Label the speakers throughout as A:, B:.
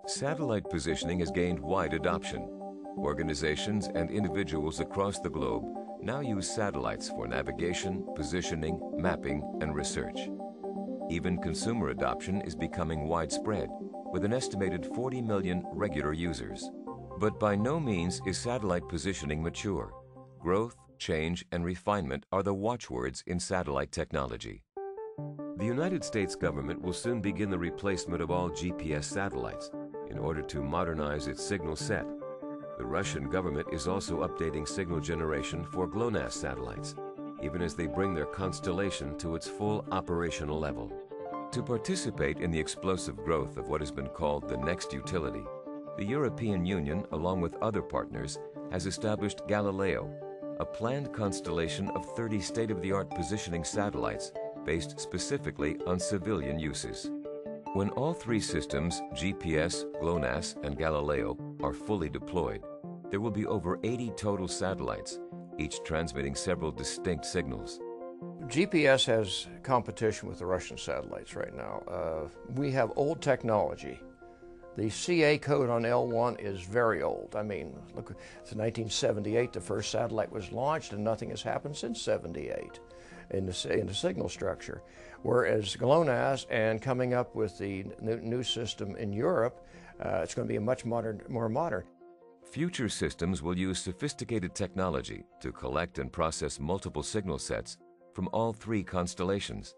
A: Satellite positioning has gained wide adoption. Organizations and individuals across the globe now use satellites for navigation, positioning, mapping, and research. Even consumer adoption is becoming widespread, with an estimated 40 million regular users. But by no means is satellite positioning mature. Growth, change, and refinement are the watchwords in satellite technology. The United States government will soon begin the replacement of all GPS satellites in order to modernize its signal set. The Russian government is also updating signal generation for GLONASS satellites, even as they bring their constellation to its full operational level. To participate in the explosive growth of what has been called the next utility, the European Union, along with other partners, has established Galileo, a planned constellation of 30 state-of-the-art positioning satellites based specifically on civilian uses. When all three systems, GPS, GLONASS, and Galileo, are fully deployed, there will be over 80 total satellites, each transmitting several distinct signals.
B: GPS has competition with the Russian satellites right now. We have old technology. The CA code on L1 is very old. I mean, look, it's 1978 the first satellite was launched, and nothing has happened since '78 in the signal structure. Whereas GLONASS and coming up with the new system in Europe, it's going to be a much more modern.
A: Future systems will use sophisticated technology to collect and process multiple signal sets from all three constellations,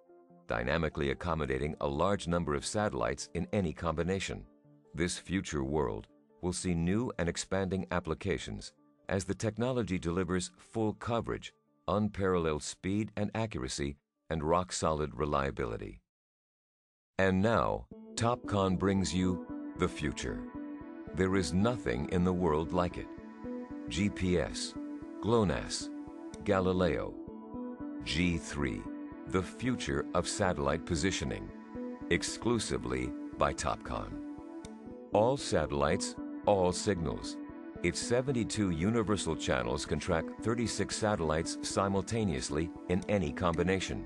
A: dynamically accommodating a large number of satellites in any combination. This future world will see new and expanding applications as the technology delivers full coverage, unparalleled speed and accuracy, and rock-solid reliability. And now, TopCon brings you the future. There is nothing in the world like it. GPS, GLONASS, Galileo, G3, the future of satellite positioning, exclusively by TopCon. All satellites, all signals. Its 72 universal channels can track 36 satellites simultaneously in any combination.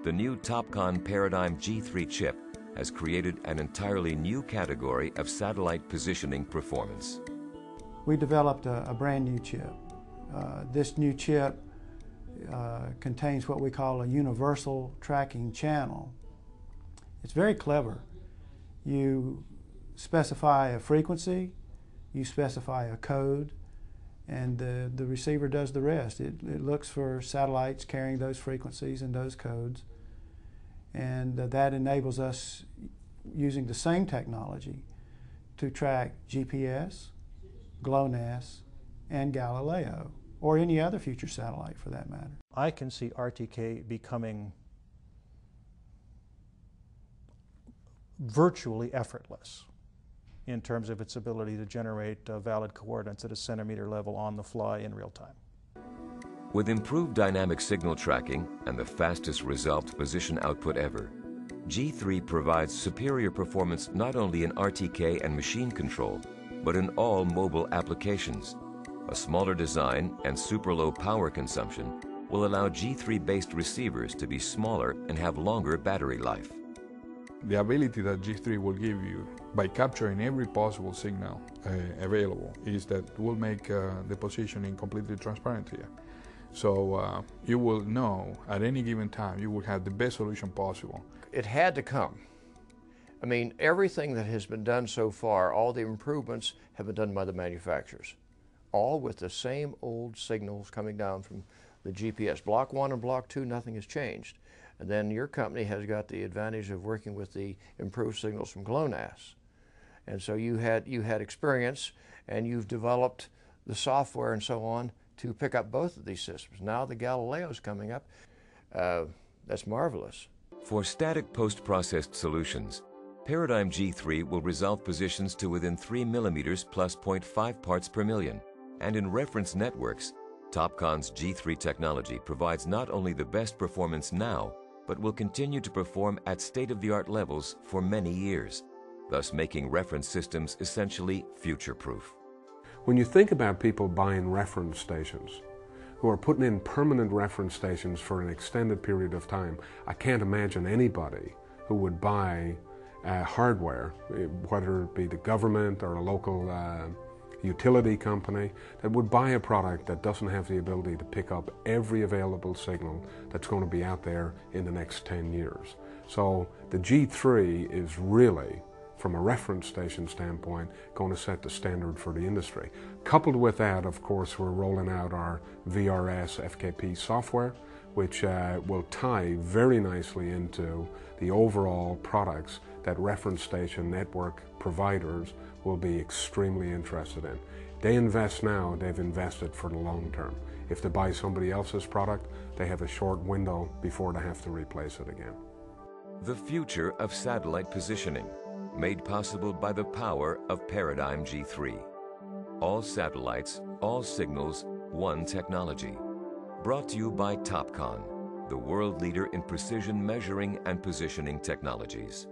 A: The new TopCon Paradigm G3 chip has created an entirely new category of satellite positioning performance.
C: We developed a brand new chip. This new chip contains what we call a universal tracking channel. It's very clever. You specify a frequency, you specify a code, and the receiver does the rest. It looks for satellites carrying those frequencies and those codes, and that enables us, using the same technology, to track GPS, GLONASS, and Galileo, or any other future satellite for that matter.
D: I can see RTK becoming virtually effortless in terms of its ability to generate valid coordinates at a centimeter level on the fly in real time.
A: With improved dynamic signal tracking and the fastest resolved position output ever, G3 provides superior performance not only in RTK and machine control, but in all mobile applications. A smaller design and super low power consumption will allow G3-based receivers to be smaller and have longer battery life.
E: The ability that G3 will give you by capturing every possible signal available is that will make the positioning completely transparent here. So you will know at any given time you will have the best solution possible.
B: It had to come. I mean, everything that has been done so far, all the improvements have been done by the manufacturers, all with the same old signals coming down from the GPS. Block 1 and Block 2, nothing has changed. And then your company has got the advantage of working with the improved signals from GLONASS. And so you had experience, and you've developed the software and so on to pick up both of these systems. Now the Galileo's coming up. That's marvelous.
A: For static post-processed solutions, Paradigm G3 will resolve positions to within 3 millimeters plus 0.5 parts per million. And in reference networks, TopCon's G3 technology provides not only the best performance now, but will continue to perform at state-of-the-art levels for many years, thus making reference systems essentially future-proof.
F: When you think about people buying reference stations, who are putting in permanent reference stations for an extended period of time. I can't imagine anybody who would buy hardware, whether it be the government or a local utility company, that would buy a product that doesn't have the ability to pick up every available signal that's going to be out there in the next 10 years. So the G3 is really, from a reference station standpoint, going to set the standard for the industry. Coupled with that, of course, we're rolling out our VRS FKP software, which will tie very nicely into the overall products that reference station network providers will be extremely interested in. They invest now, they've invested for the long term. If they buy somebody else's product, they have a short window before they have to replace it again.
A: The future of satellite positioning, made possible by the power of Paradigm G3. All satellites, all signals, one technology. Brought to you by Topcon, the world leader in precision measuring and positioning technologies.